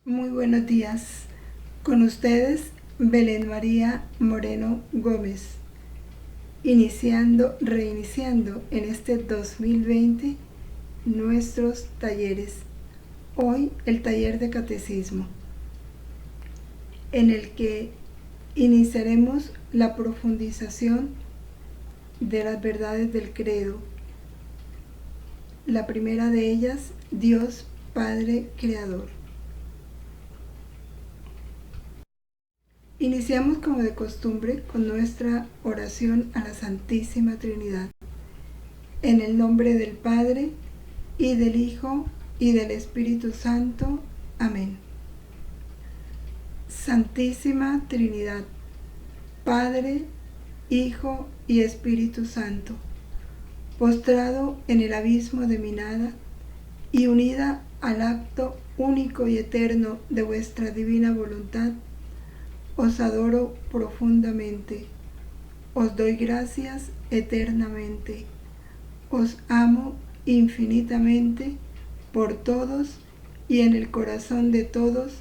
Muy buenos días. Con ustedes, Belén María Moreno Gómez, reiniciando en este 2020 nuestros talleres. Hoy el taller de catecismo, en el que iniciaremos la profundización de las verdades del credo. La primera de ellas, Dios Padre Creador. Iniciamos como de costumbre con nuestra oración a la Santísima Trinidad. En el nombre del Padre, y del Hijo, y del Espíritu Santo. Amén. Santísima Trinidad, Padre, Hijo y Espíritu Santo, postrado en el abismo de mi nada y unida al acto único y eterno de vuestra divina voluntad, os adoro profundamente, os doy gracias eternamente, os amo infinitamente por todos y en el corazón de todos,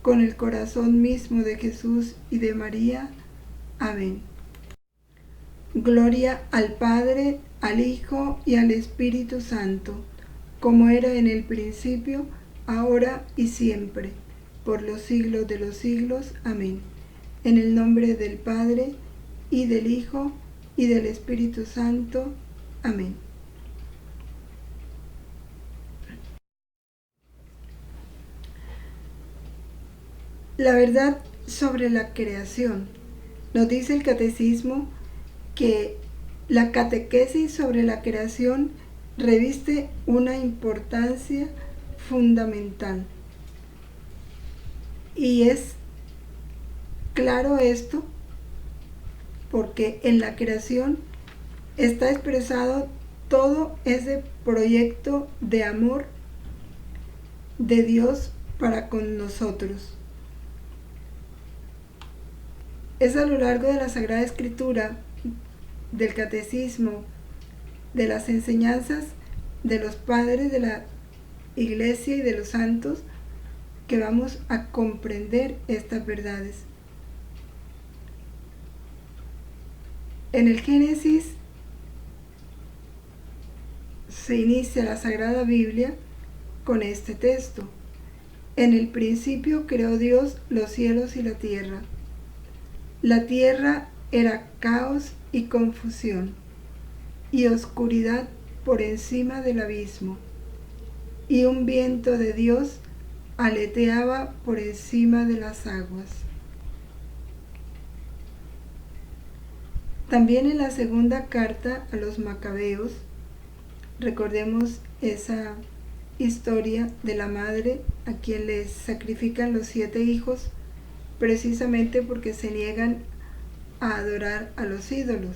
con el corazón mismo de Jesús y de María. Amén. Gloria al Padre, al Hijo y al Espíritu Santo, como era en el principio, ahora y siempre, por los siglos de los siglos. Amén. En el nombre del Padre, y del Hijo, y del Espíritu Santo. Amén. La verdad sobre la creación. Nos dice el Catecismo que la catequesis sobre la creación reviste una importancia fundamental. Y es claro esto porque en la creación está expresado todo ese proyecto de amor de Dios para con nosotros. Es a lo largo de la Sagrada Escritura, del Catecismo, de las enseñanzas de los padres de la Iglesia y de los santos, que vamos a comprender estas verdades. En el Génesis se inicia la Sagrada Biblia con este texto: en el principio creó Dios los cielos y la tierra. La tierra era caos y confusión, y oscuridad por encima del abismo, y un viento de Dios aleteaba por encima de las aguas. También en la segunda carta a los Macabeos, recordemos esa historia de la madre a quien les sacrifican los 7 hijos, precisamente porque se niegan a adorar a los ídolos.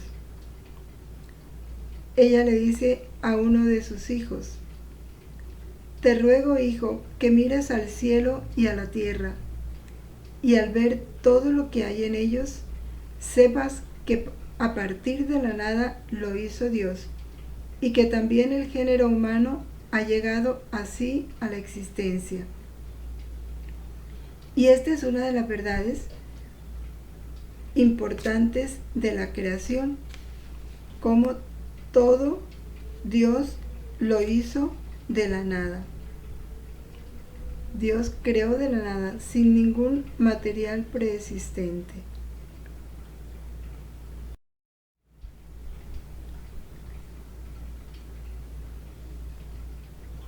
Ella le dice a uno de sus hijos: te ruego, hijo, que mires al cielo y a la tierra, y al ver todo lo que hay en ellos, sepas que a partir de la nada lo hizo Dios, y que también el género humano ha llegado así a la existencia. Y esta es una de las verdades importantes de la creación, como todo Dios lo hizo de la nada. Dios creó de la nada, sin ningún material preexistente.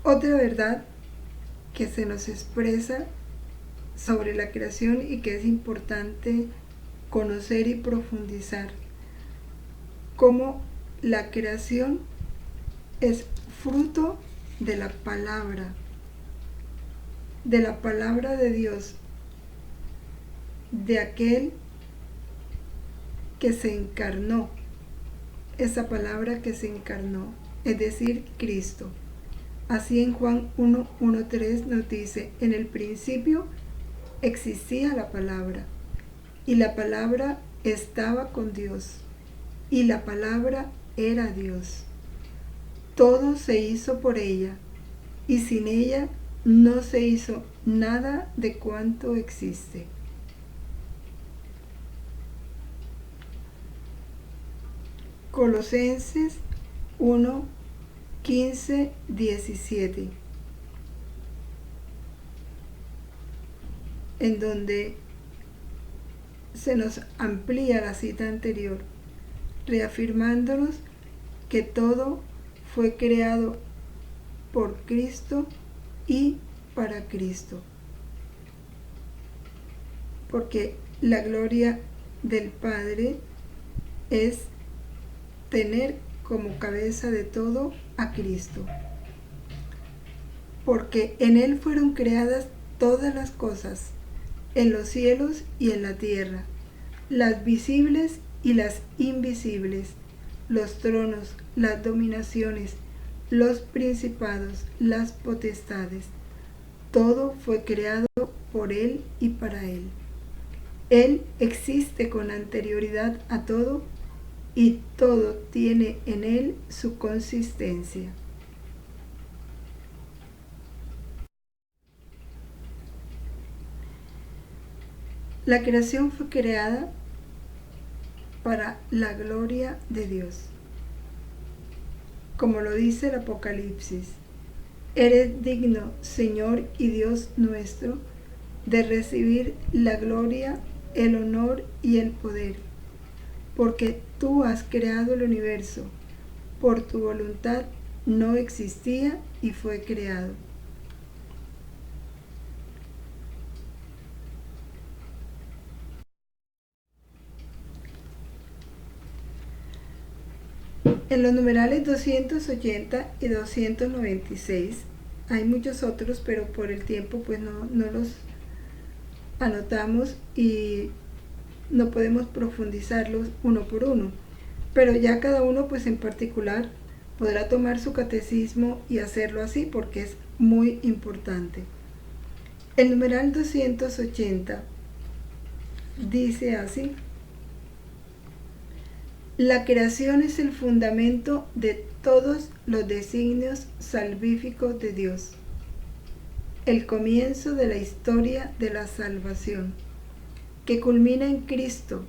Otra verdad que se nos expresa sobre la creación y que es importante conocer y profundizar: cómo la creación es fruto de la palabra de Dios, de aquel que se encarnó, esa palabra que se encarnó, es decir, Cristo. Así en Juan 1:1-3 nos dice: en el principio existía la palabra, y la palabra estaba con Dios, y la palabra era Dios. Todo se hizo por ella, y sin ella no se hizo nada de cuanto existe. Colosenses 1, 15, 17, en donde se nos amplía la cita anterior, reafirmándonos que todo fue creado por Cristo y para Cristo. Porque la gloria del Padre es tener como cabeza de todo a Cristo. Porque en Él fueron creadas todas las cosas, en los cielos y en la tierra, las visibles y las invisibles, los tronos, las dominaciones, los principados, las potestades. Todo fue creado por Él y para Él. Él existe con anterioridad a todo y todo tiene en Él su consistencia. La creación fue creada para la gloria de Dios. Como lo dice el Apocalipsis, eres digno, Señor y Dios nuestro, de recibir la gloria, el honor y el poder, porque tú has creado el universo, por tu voluntad no existía y fue creado. En los numerales 280 y 296 hay muchos otros, pero por el tiempo pues no los anotamos y no podemos profundizarlos uno por uno. Pero ya cada uno pues en particular podrá tomar su catecismo y hacerlo así porque es muy importante. El numeral 280 dice así: la creación es el fundamento de todos los designios salvíficos de Dios, el comienzo de la historia de la salvación, que culmina en Cristo.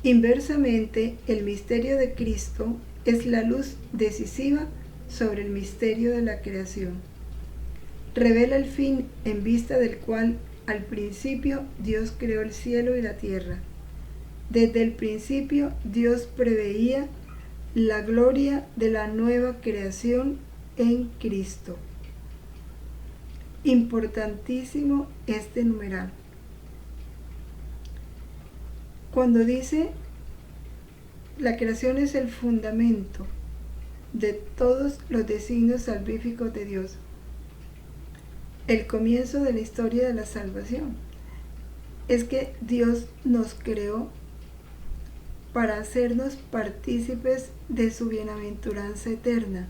Inversamente, el misterio de Cristo es la luz decisiva sobre el misterio de la creación. Revela el fin en vista del cual al principio Dios creó el cielo y la tierra. Desde el principio Dios preveía la gloria de la nueva creación en Cristo. Importantísimo este numeral. Cuando dice la creación es el fundamento de todos los designios salvíficos de Dios, el comienzo de la historia de la salvación, es que Dios nos creó para hacernos partícipes de su bienaventuranza eterna.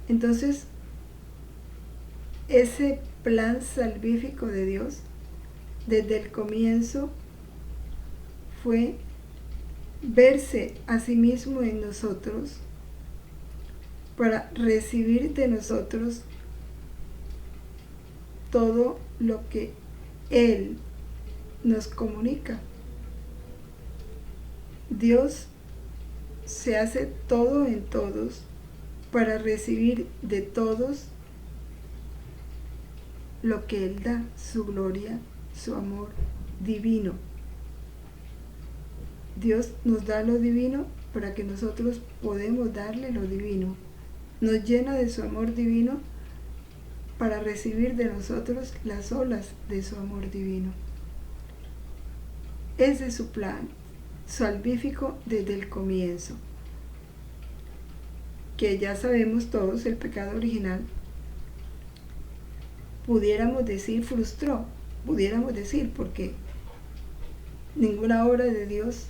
Entonces, ese plan salvífico de Dios, desde el comienzo, fue verse a sí mismo en nosotros para recibir de nosotros todo lo que Él nos comunica. Dios se hace todo en todos para recibir de todos lo que Él da, su gloria, su amor divino. Dios nos da lo divino para que nosotros podamos darle lo divino. Nos llena de su amor divino para recibir de nosotros las olas de su amor divino. Ese es su plan salvífico desde el comienzo, que ya sabemos todos, el pecado original, pudiéramos decir frustró, porque ninguna obra de Dios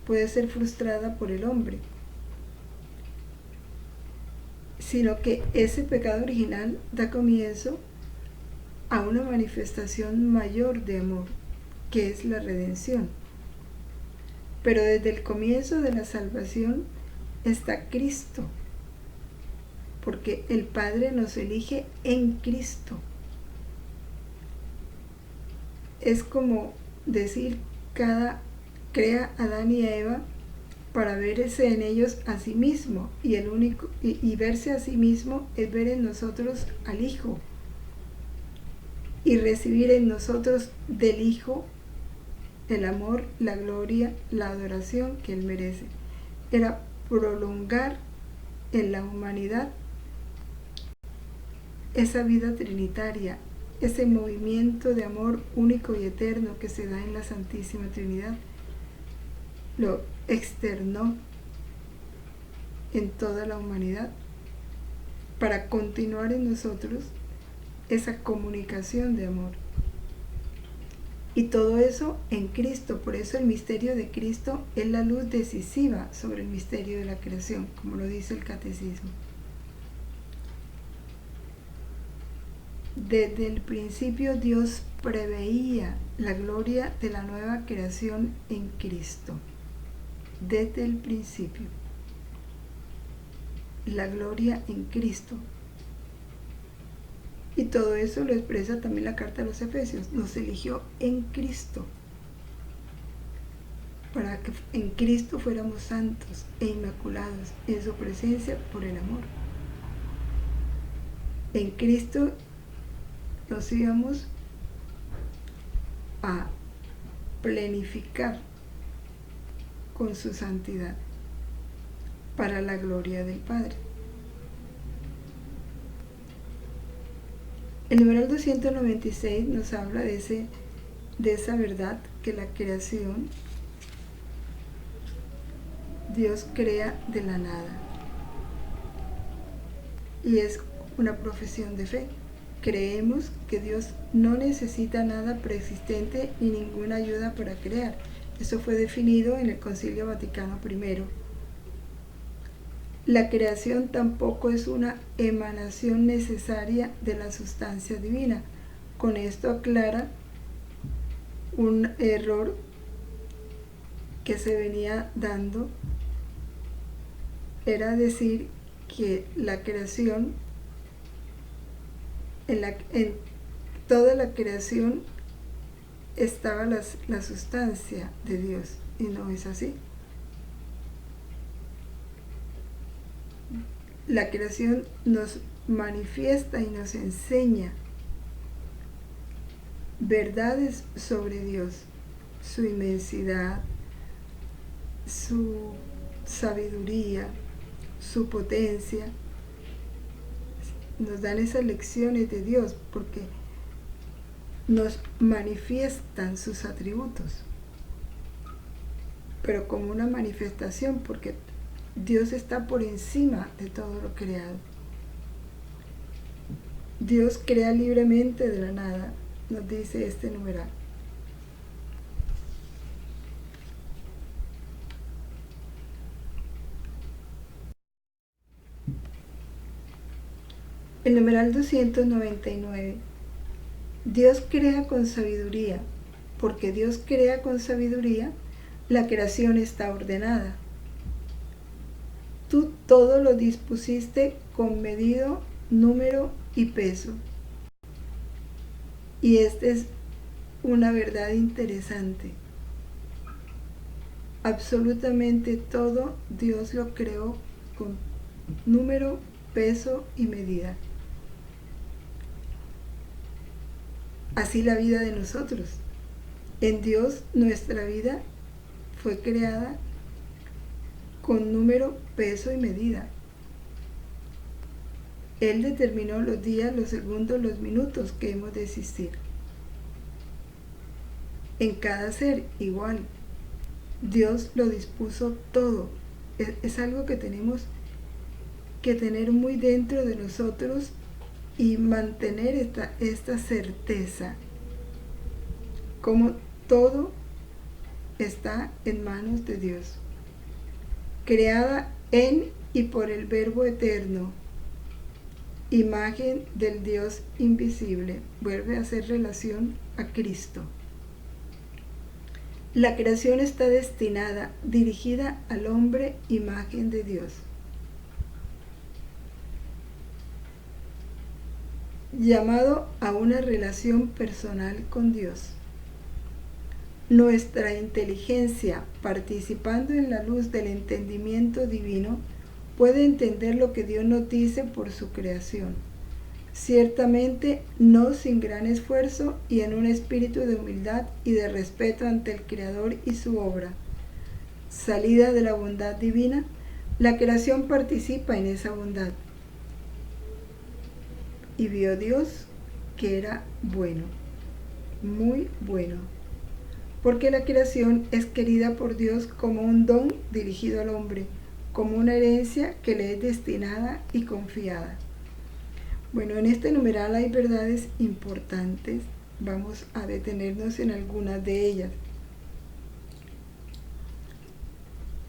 puede ser frustrada por el hombre, sino que ese pecado original da comienzo a una manifestación mayor de amor, que es la redención. Pero desde el comienzo de la salvación está Cristo, porque el Padre nos elige en Cristo. Es como decir, crea a Adán y a Eva para verse en ellos a sí mismo, y verse a sí mismo es ver en nosotros al Hijo y recibir en nosotros del Hijo el amor, la gloria, la adoración que Él merece. Era prolongar en la humanidad esa vida trinitaria, ese movimiento de amor único y eterno que se da en la Santísima Trinidad. Lo externó en toda la humanidad para continuar en nosotros esa comunicación de amor. Y todo eso en Cristo. Por eso el misterio de Cristo es la luz decisiva sobre el misterio de la creación, como lo dice el Catecismo. Desde el principio Dios preveía la gloria de la nueva creación en Cristo. Desde el principio. La gloria en Cristo. Y todo eso lo expresa también la carta de los Efesios. Nos eligió en Cristo, para que en Cristo fuéramos santos e inmaculados en su presencia por el amor. En Cristo nos íbamos a plenificar con su santidad para la gloria del Padre. El numeral 296 nos habla de esa verdad que la creación, Dios crea de la nada. Y es una profesión de fe. Creemos que Dios no necesita nada preexistente ni ninguna ayuda para crear. Eso fue definido en el Concilio Vaticano I. La creación tampoco es una emanación necesaria de la sustancia divina. Con esto aclara un error que se venía dando, era decir que la creación, en toda la creación estaba la sustancia de Dios, y no es así. La creación nos manifiesta y nos enseña verdades sobre Dios, su inmensidad, su sabiduría, su potencia. Nos dan esas lecciones de Dios porque nos manifiestan sus atributos, pero como una manifestación, porque Dios está por encima de todo lo creado. Dios crea libremente de la nada, nos dice este numeral. El numeral 299. Dios crea con sabiduría. Porque Dios crea con sabiduría, la creación está ordenada. Tú todo lo dispusiste con medido, número y peso. Y esta es una verdad interesante. Absolutamente todo Dios lo creó con número, peso y medida. Así la vida de nosotros. En Dios nuestra vida fue creada con número, peso y medida. Él determinó los días, los segundos, los minutos que hemos de existir. En cada ser igual. Dios lo dispuso todo. Es algo que tenemos que tener muy dentro de nosotros y mantener esta certeza. Como todo está en manos de Dios. Creada en y por el Verbo eterno. Imagen del Dios invisible. Vuelve a hacer relación a Cristo. La creación está destinada, dirigida al hombre, imagen de Dios. llamado a una relación personal con Dios. Nuestra inteligencia, participando en la luz del entendimiento divino, puede entender lo que Dios nos dice por su creación. Ciertamente no sin gran esfuerzo y en un espíritu de humildad y de respeto ante el Creador y su obra. Salida de la bondad divina, la creación participa en esa bondad. Y vio Dios que era bueno, muy bueno, porque la creación es querida por Dios como un don dirigido al hombre, como una herencia que le es destinada y confiada. Bueno, en este numeral hay verdades importantes. Vamos a detenernos en algunas de ellas.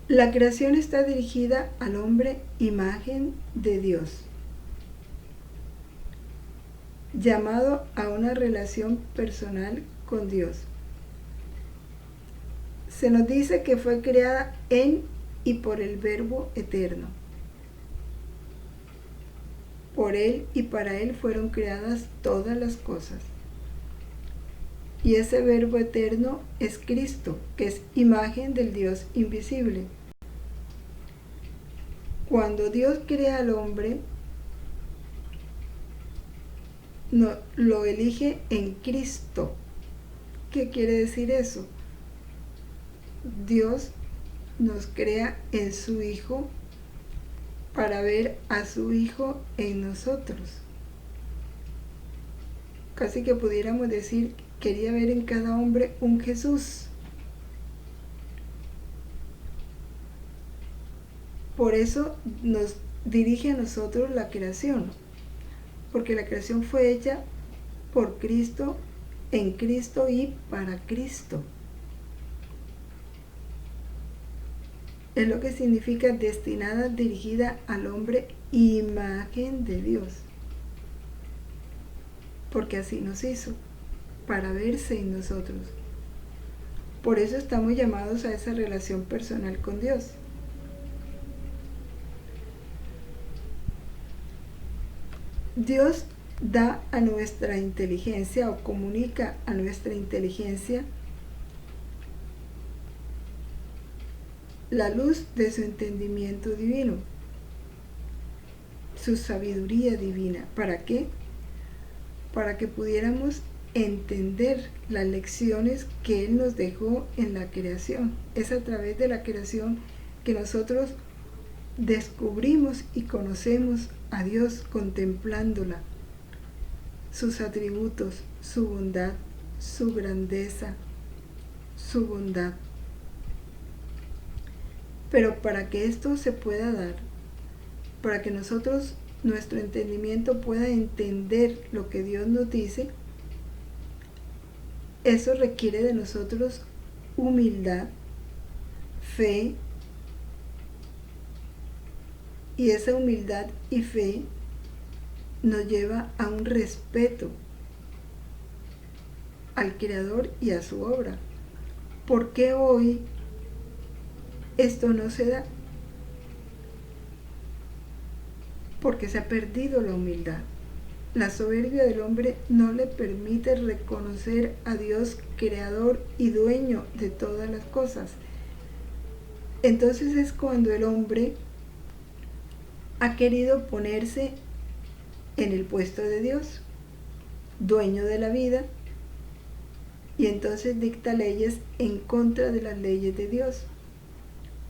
La creación está dirigida al hombre, imagen de Dios, llamado a una relación personal con Dios. Se nos dice que fue creada en y por el Verbo eterno. Por Él y para Él fueron creadas todas las cosas. Y ese Verbo eterno es Cristo, que es imagen del Dios invisible. Cuando Dios crea al hombre, lo elige en Cristo. ¿Qué quiere decir eso? Dios nos crea en su Hijo para ver a su Hijo en nosotros. Casi que pudiéramos decir, quería ver en cada hombre un Jesús. Por eso nos dirige a nosotros la creación, porque la creación fue hecha por Cristo, en Cristo y para Cristo. Es lo que significa destinada, dirigida al hombre, imagen de Dios. Porque así nos hizo, para verse en nosotros. Por eso estamos llamados a esa relación personal con Dios. Dios da a nuestra inteligencia o comunica a nuestra inteligencia la luz de su entendimiento divino, su sabiduría divina. ¿Para qué? Para que pudiéramos entender las lecciones que Él nos dejó en la creación. Es a través de la creación que nosotros descubrimos y conocemos a Dios contemplándola, sus atributos, su bondad, su grandeza, su bondad. Pero para que esto se pueda dar, para que nosotros, nuestro entendimiento pueda entender lo que Dios nos dice, eso requiere de nosotros humildad, fe, y esa humildad y fe nos lleva a un respeto al Creador y a su obra. ¿Por qué hoy esto no se da? Porque se ha perdido la humildad. La soberbia del hombre no le permite reconocer a Dios creador y dueño de todas las cosas. Entonces es cuando el hombre ha querido ponerse en el puesto de Dios, dueño de la vida, y entonces dicta leyes en contra de las leyes de Dios,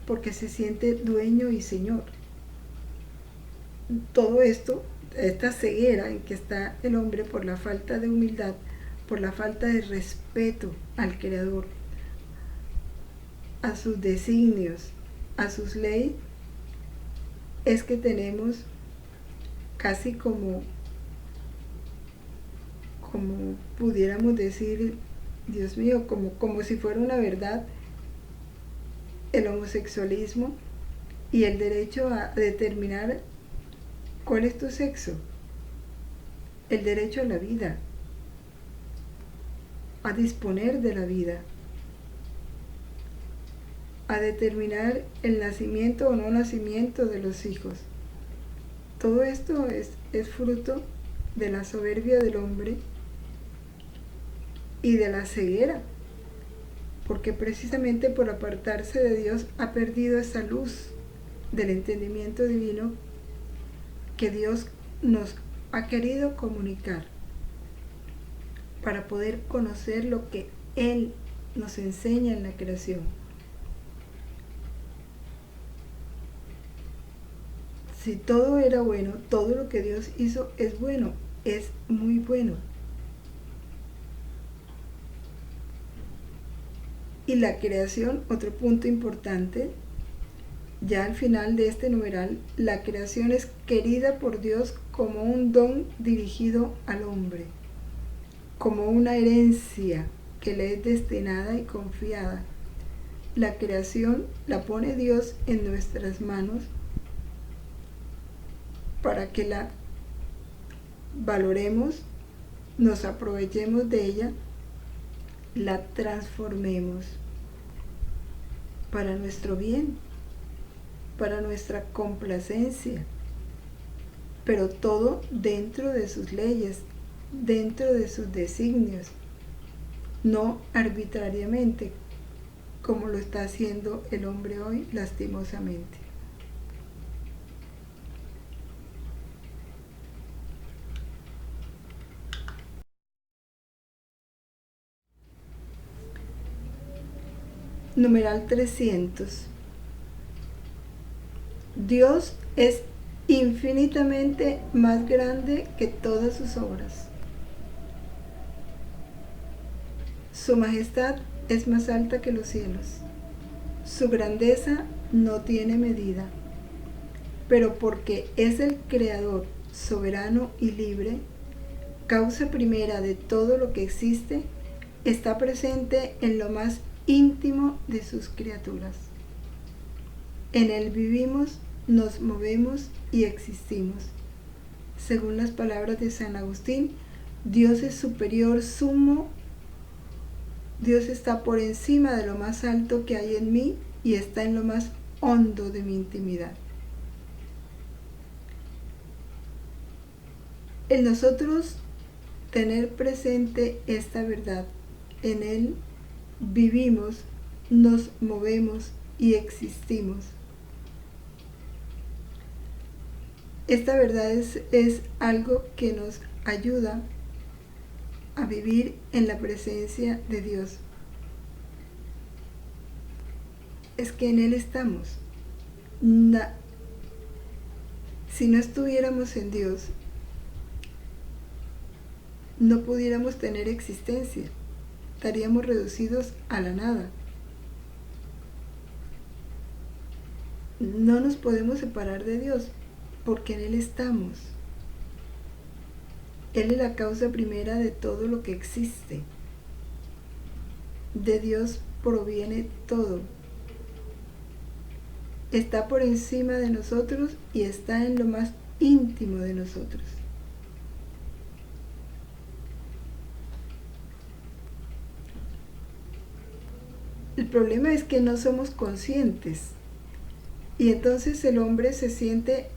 porque se siente dueño y señor. Todo esto, esta ceguera en que está el hombre por la falta de humildad, por la falta de respeto al Creador, a sus designios, a sus leyes, es que tenemos casi como pudiéramos decir, Dios mío, como si fuera una verdad, el homosexualismo y el derecho a determinar cuál es tu sexo, el derecho a la vida, a disponer de la vida, a determinar el nacimiento o no nacimiento de los hijos. Todo esto es fruto de la soberbia del hombre y de la ceguera, porque precisamente por apartarse de Dios ha perdido esa luz del entendimiento divino que Dios nos ha querido comunicar para poder conocer lo que Él nos enseña en la creación. Si todo era bueno, todo lo que Dios hizo es bueno, es muy bueno. Y la creación, otro punto importante, ya al final de este numeral, la creación es querida por Dios como un don dirigido al hombre, como una herencia que le es destinada y confiada. La creación la pone Dios en nuestras manos para que la valoremos, nos aprovechemos de ella, la transformemos para nuestro bien, para nuestra complacencia, pero todo dentro de sus leyes, dentro de sus designios, no arbitrariamente, como lo está haciendo el hombre hoy, lastimosamente. Numeral 300. Dios es infinitamente más grande que todas sus obras. Su majestad es más alta que los cielos. Su grandeza no tiene medida. Pero porque es el Creador soberano y libre, causa primera de todo lo que existe, está presente en lo más íntimo de sus criaturas. En Él vivimos, nos movemos y existimos. Según las palabras de San Agustín, Dios es superior, sumo. Dios está por encima de lo más alto que hay en mí y está en lo más hondo de mi intimidad. En nosotros tener presente esta verdad, en Él vivimos, nos movemos y existimos. Esta verdad es algo que nos ayuda a vivir en la presencia de Dios. Es que en Él estamos. Si no estuviéramos en Dios, no pudiéramos tener existencia. Estaríamos reducidos a la nada. No nos podemos separar de Dios porque en Él estamos. Él es la causa primera de todo lo que existe. De Dios proviene todo. Está por encima de nosotros y está en lo más íntimo de nosotros. El problema es que no somos conscientes y entonces el hombre se siente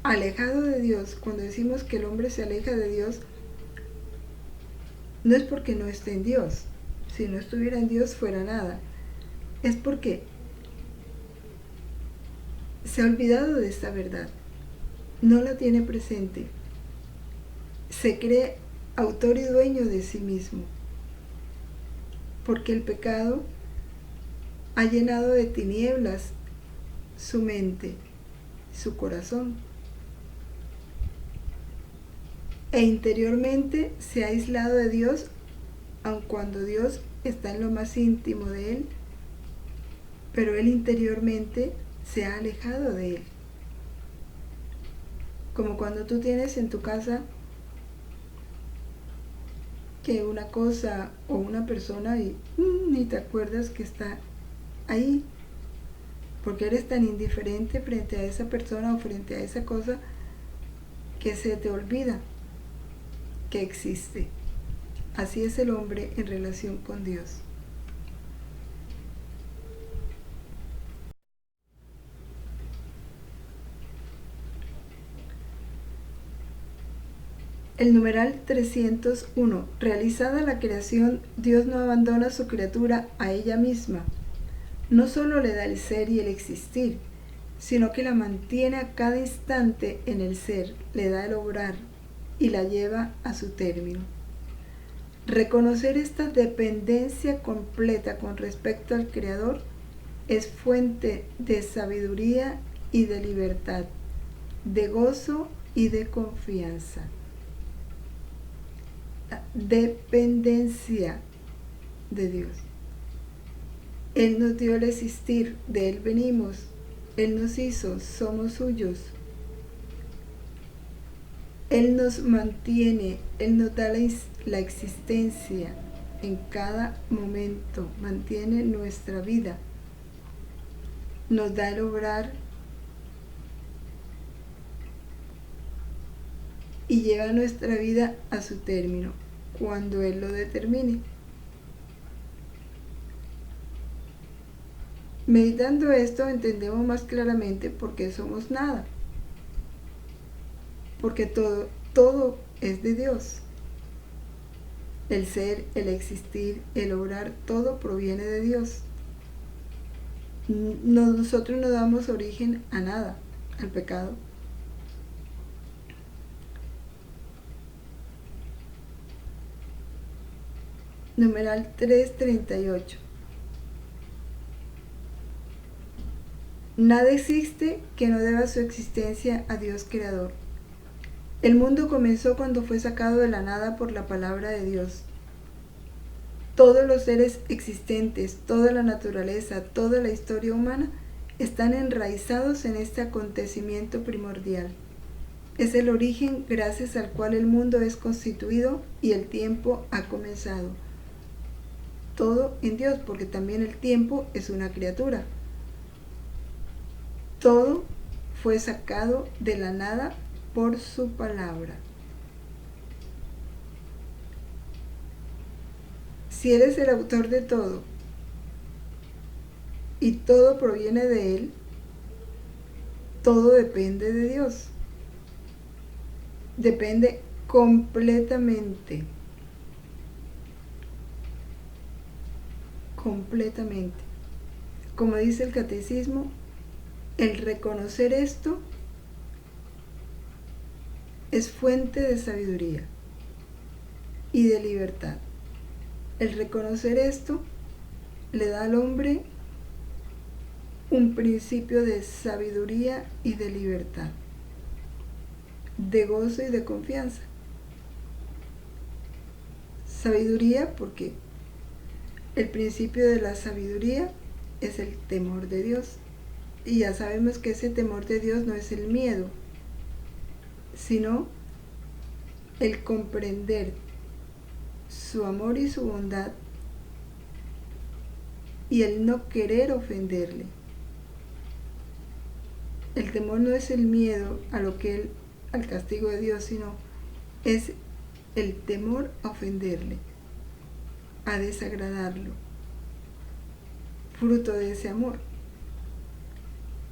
alejado de Dios. Cuando decimos que el hombre se aleja de Dios, no es porque no esté en Dios. Si no estuviera en Dios fuera nada. Es porque se ha olvidado de esta verdad. No la tiene presente. Se cree autor y dueño de sí mismo. Porque el pecado ha llenado de tinieblas su mente, su corazón. E interiormente se ha aislado de Dios, aun cuando Dios está en lo más íntimo de él, pero él interiormente se ha alejado de él. Como cuando tú tienes en tu casa que una cosa o una persona y ni te acuerdas que está ahí, porque eres tan indiferente frente a esa persona o frente a esa cosa que se te olvida que existe. Así es el hombre en relación con Dios. El numeral 301. Realizada la creación, Dios no abandona a su criatura a ella misma. No solo le da el ser y el existir, sino que la mantiene a cada instante en el ser, le da el obrar y la lleva a su término. Reconocer esta dependencia completa con respecto al Creador es fuente de sabiduría y de libertad, de gozo y de confianza. La dependencia de Dios. Él nos dio el existir, de Él venimos, Él nos hizo, somos suyos. Él nos mantiene, Él nos da la existencia en cada momento, mantiene nuestra vida, nos da el obrar y lleva nuestra vida a su término, cuando Él lo determine. Meditando esto, entendemos más claramente por qué somos nada. Porque todo es de Dios. El ser, el existir, el obrar, todo proviene de Dios. Nosotros no damos origen a nada, al pecado. Numeral 338. Nada existe que no deba su existencia a Dios Creador. El mundo comenzó cuando fue sacado de la nada por la palabra de Dios. Todos los seres existentes, toda la naturaleza, toda la historia humana están enraizados en este acontecimiento primordial. Es el origen gracias al cual el mundo es constituido y el tiempo ha comenzado. Todo en Dios, porque también el tiempo es una criatura. Todo fue sacado de la nada por su palabra. Si Él es el autor de todo y todo proviene de Él, todo depende de Dios. Depende completamente. Completamente. Como dice el catecismo, el reconocer esto es fuente de sabiduría y de libertad. El reconocer esto le da al hombre un principio de sabiduría y de libertad, de gozo y de confianza. Sabiduría porque el principio de la sabiduría es el temor de Dios. Y ya sabemos que ese temor de Dios no es el miedo, sino el comprender su amor y su bondad y el no querer ofenderle. El temor no es el miedo al castigo de Dios, sino es el temor a ofenderle, a desagradarlo, fruto de ese amor,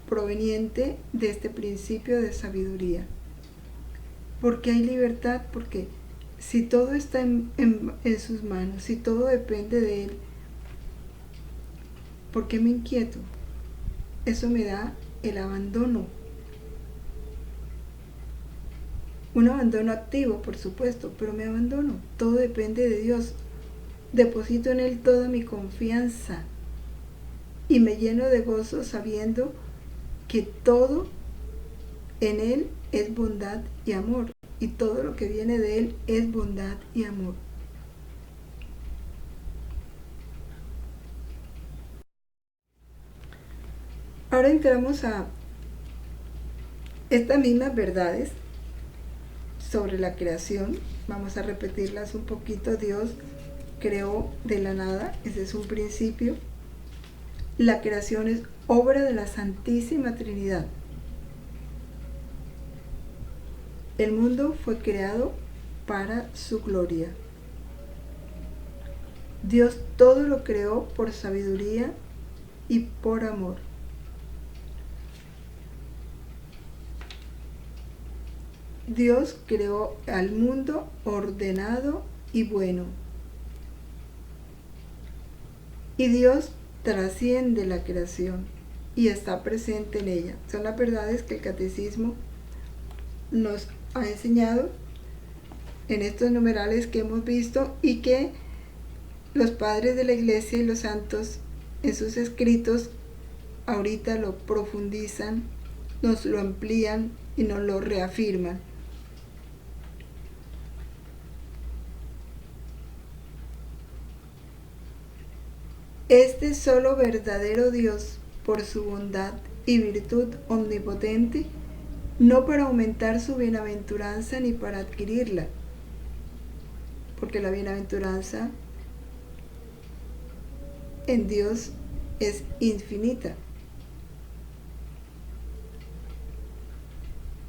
proveniente de este principio de sabiduría. Porque hay libertad, porque si todo está en sus manos, si todo depende de Él, ¿por qué me inquieto? Eso me da el abandono. Un abandono activo, por supuesto, pero me abandono. Todo depende de Dios. Deposito en Él toda mi confianza y me lleno de gozo sabiendo que todo en Él es bondad y amor, y todo lo que viene de Él es bondad y amor. Ahora entramos a estas mismas verdades sobre la creación. Vamos a repetirlas un poquito. Dios creó de la nada, ese es un principio. La creación es obra de la Santísima Trinidad. El mundo fue creado para su gloria. Dios todo lo creó por sabiduría y por amor. Dios creó al mundo ordenado y bueno. Y Dios trasciende la creación y está presente en ella. Son las verdades que el catecismo nos ha enseñado en estos numerales que hemos visto y que los padres de la Iglesia y los santos en sus escritos ahorita lo profundizan, nos lo amplían y nos lo reafirman. Este solo verdadero Dios, por su bondad y virtud omnipotente, no para aumentar su bienaventuranza ni para adquirirla, porque la bienaventuranza en Dios es infinita,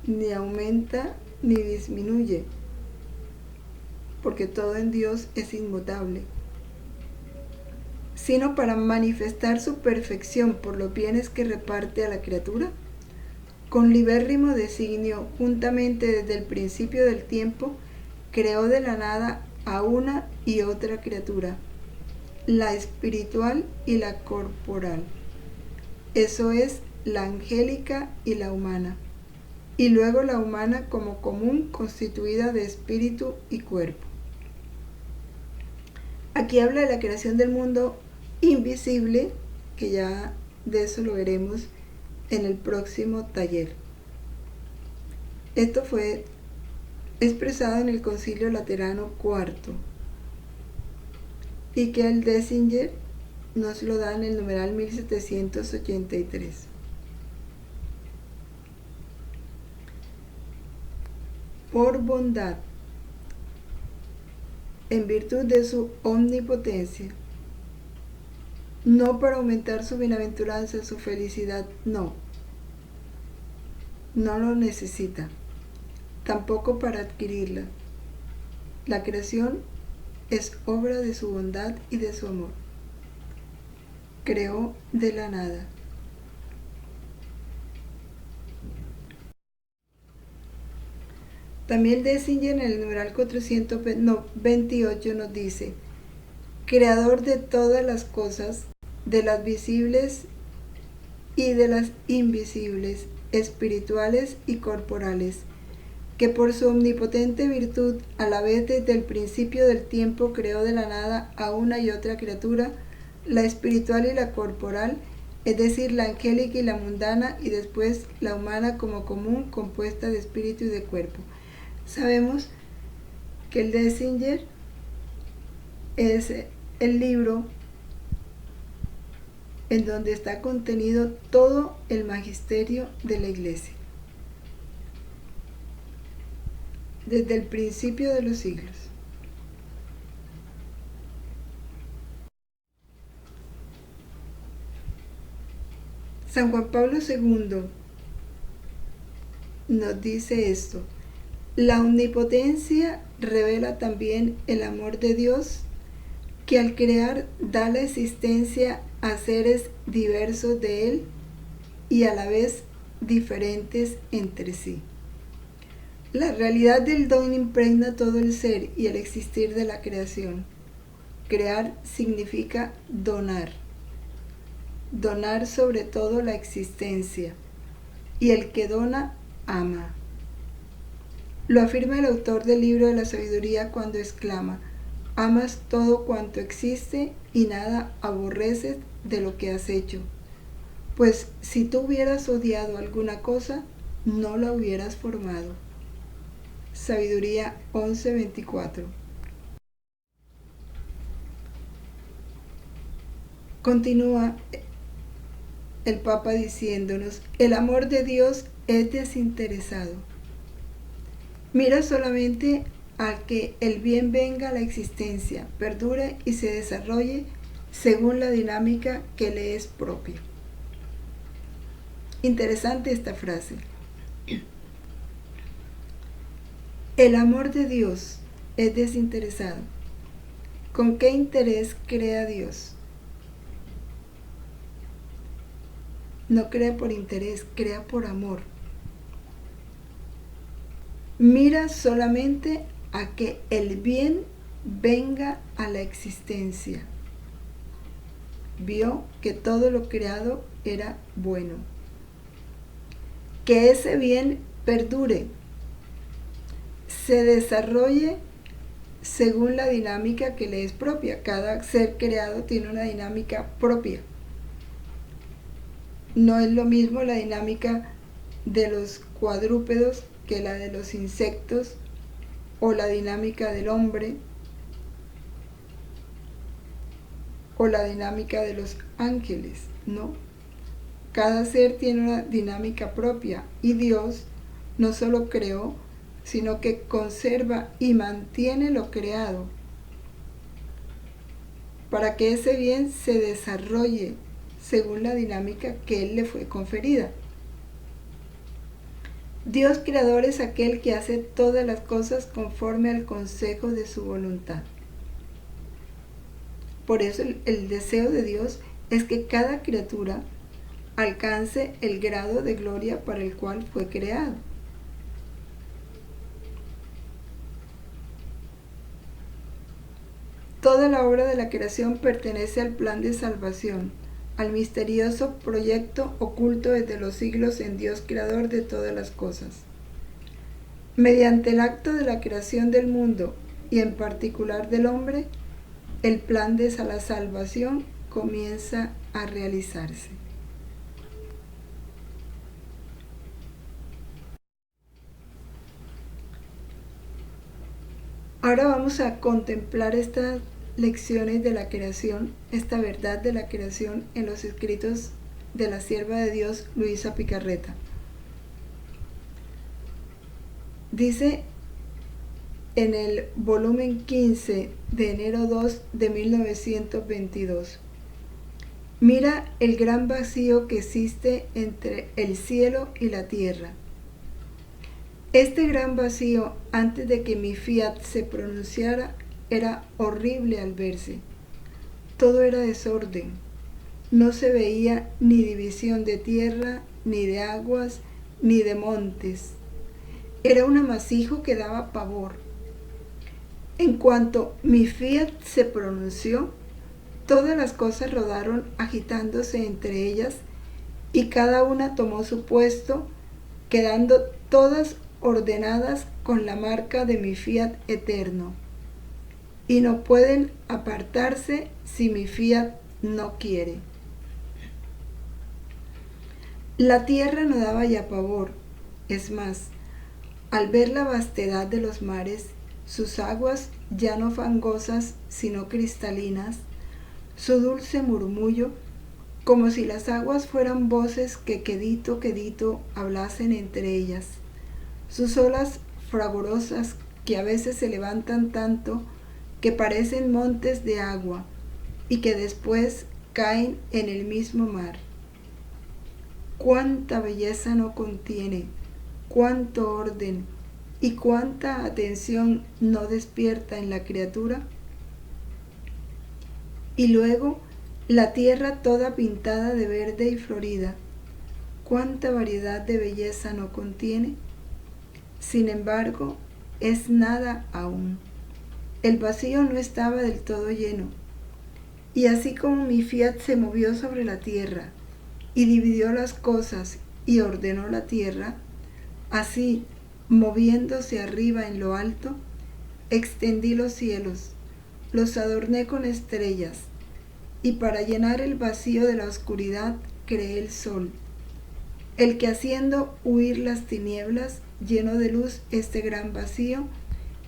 ni aumenta ni disminuye, porque todo en Dios es inmutable, sino para manifestar su perfección por los bienes que reparte a la criatura, con libérrimo designio, juntamente desde el principio del tiempo, creó de la nada a una y otra criatura, la espiritual y la corporal, eso es, la angélica y la humana, y luego la humana como común constituida de espíritu y cuerpo. Aquí habla de la creación del mundo invisible, que ya de eso lo veremos en el próximo taller. Esto fue expresado en el Concilio Laterano IV y que el Dessinger nos lo da en el numeral 1783. Por bondad, en virtud de su omnipotencia, no para aumentar su bienaventuranza, su felicidad, no lo necesita, tampoco para adquirirla. La creación es obra de su bondad y de su amor. Creó de la nada. También Dessinger en el numeral 428 nos dice: creador de todas las cosas, de las visibles y de las invisibles, espirituales y corporales, que por su omnipotente virtud, a la vez desde el principio del tiempo, creó de la nada a una y otra criatura, la espiritual y la corporal, es decir, la angélica y la mundana, y después la humana como común, compuesta de espíritu y de cuerpo. Sabemos que el Dessinger es el libro en donde está contenido todo el magisterio de la Iglesia, desde el principio de los siglos. San Juan Pablo II nos dice esto: la omnipotencia revela también el amor de Dios, que al crear da la existencia a seres diversos de Él y a la vez diferentes entre sí. La realidad del don impregna todo el ser y el existir de la creación. Crear significa donar. Donar sobre todo la existencia, y el que dona, ama. Lo afirma el autor del libro de la sabiduría cuando exclama: amas todo cuanto existe y nada aborreces de lo que has hecho, pues si tú hubieras odiado alguna cosa, no la hubieras formado. Sabiduría 11:24. Continúa el Papa diciéndonos: el amor de Dios es desinteresado. Mira solamente a que el bien venga a la existencia, perdure y se desarrolle según la dinámica que le es propia. Interesante esta frase. El amor de Dios es desinteresado. ¿Con qué interés crea Dios? No crea por interés, crea por amor. Mira solamente a que el bien venga a la existencia. Vio que todo lo creado era bueno. Que ese bien perdure, se desarrolle según la dinámica que le es propia. Cada ser creado tiene una dinámica propia. No es lo mismo la dinámica de los cuadrúpedos que la de los insectos, o la dinámica del hombre, o la dinámica de los ángeles, ¿no? Cada ser tiene una dinámica propia, y Dios no solo creó, sino que conserva y mantiene lo creado para que ese bien se desarrolle según la dinámica que Él le fue conferida. Dios creador es aquel que hace todas las cosas conforme al consejo de su voluntad. Por eso el deseo de Dios es que cada criatura alcance el grado de gloria para el cual fue creado. Toda la obra de la creación pertenece al plan de salvación, al misterioso proyecto oculto desde los siglos en Dios creador de todas las cosas. Mediante el acto de la creación del mundo y en particular del hombre, el plan de la salvación comienza a realizarse. Ahora vamos a contemplar estas lecciones de la creación, esta verdad de la creación en los escritos de la sierva de Dios, Luisa Picarreta. Dice en el volumen 15 de enero 2 de 1922: mira el gran vacío que existe entre el cielo y la tierra. Este gran vacío, antes de que mi fiat se pronunciara, era horrible al verse. Todo era desorden. No se veía ni división de tierra, ni de aguas, ni de montes. Era un amasijo que daba pavor. En cuanto mi fiat se pronunció, todas las cosas rodaron agitándose entre ellas, y cada una tomó su puesto, quedando todas ordenadas con la marca de mi fiat eterno, y no pueden apartarse si mi fiat no quiere. La tierra no daba ya pavor, es más, al ver la vastedad de los mares, sus aguas ya no fangosas sino cristalinas, su dulce murmullo, como si las aguas fueran voces que quedito hablasen entre ellas, sus olas fragorosas que a veces se levantan tanto que parecen montes de agua y que después caen en el mismo mar. Cuánta belleza no contiene, cuánto orden y cuánta atención no despierta en la criatura. Y luego la tierra toda pintada de verde y florida, cuánta variedad de belleza no contiene. Sin embargo, es nada aún. El vacío no estaba del todo lleno. Y así como mi fiat se movió sobre la tierra y dividió las cosas y ordenó la tierra, así, moviéndose arriba en lo alto, extendí los cielos, los adorné con estrellas, y para llenar el vacío de la oscuridad creé el sol, el que haciendo huir las tinieblas llenó de luz este gran vacío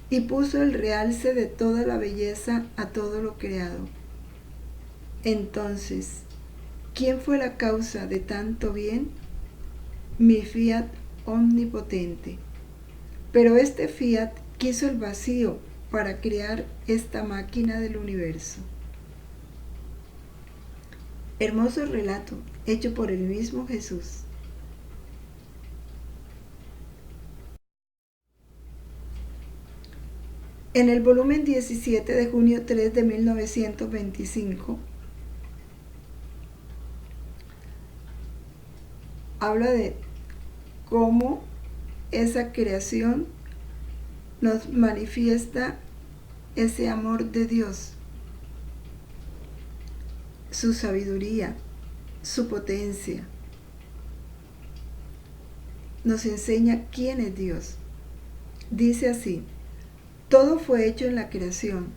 y puso el realce de toda la belleza a todo lo creado. Entonces, ¿quién fue la causa de tanto bien? Mi fiat omnipotente. Pero este fiat quiso el vacío para crear esta máquina del universo. Hermoso relato hecho por el mismo Jesús. En el volumen 17 de junio 3 de 1925, habla de cómo esa creación nos manifiesta ese amor de Dios, su sabiduría, su potencia. Nos enseña quién es Dios. Dice así: todo fue hecho en la creación.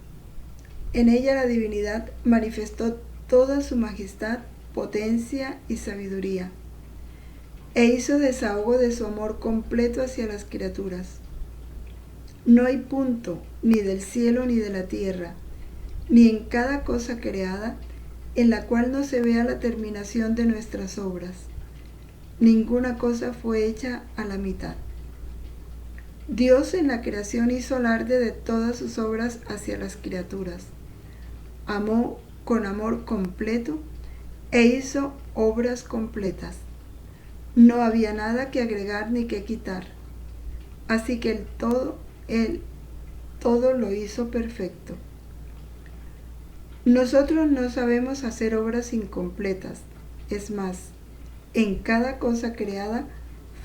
En ella la divinidad manifestó toda su majestad, potencia y sabiduría, e hizo desahogo de su amor completo hacia las criaturas. No hay punto, ni del cielo ni de la tierra, ni en cada cosa creada, en la cual no se vea la terminación de nuestras obras. Ninguna cosa fue hecha a la mitad. Dios en la creación hizo alarde de todas sus obras hacia las criaturas. Amó con amor completo e hizo obras completas. No había nada que agregar ni que quitar. Así que Él todo lo hizo perfecto. Nosotros no sabemos hacer obras incompletas. Es más, en cada cosa creada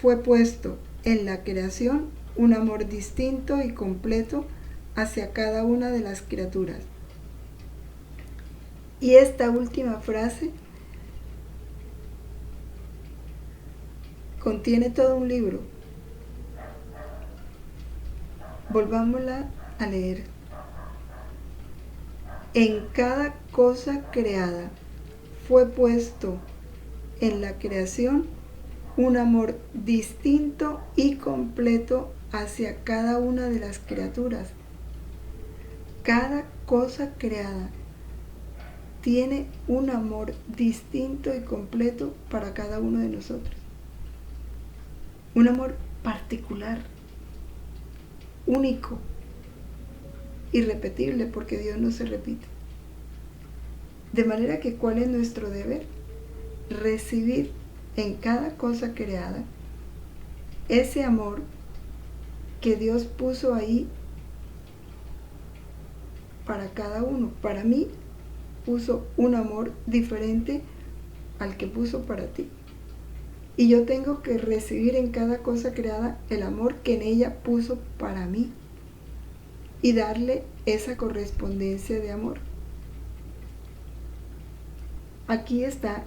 fue puesto en la creación un amor distinto y completo hacia cada una de las criaturas. Y esta última frase contiene todo un libro. Volvámosla a leer. En cada cosa creada fue puesto en la creación un amor distinto y completo hacia cada una de las criaturas. Cada cosa creada tiene un amor distinto y completo para cada uno de nosotros. Un amor particular, único, irrepetible, porque Dios no se repite. De manera que, ¿cuál es nuestro deber? Recibir en cada cosa creada ese amor que Dios puso ahí para cada uno. Para mí puso un amor diferente al que puso para ti. Y yo tengo que recibir en cada cosa creada el amor que en ella puso para mí y darle esa correspondencia de amor. Aquí está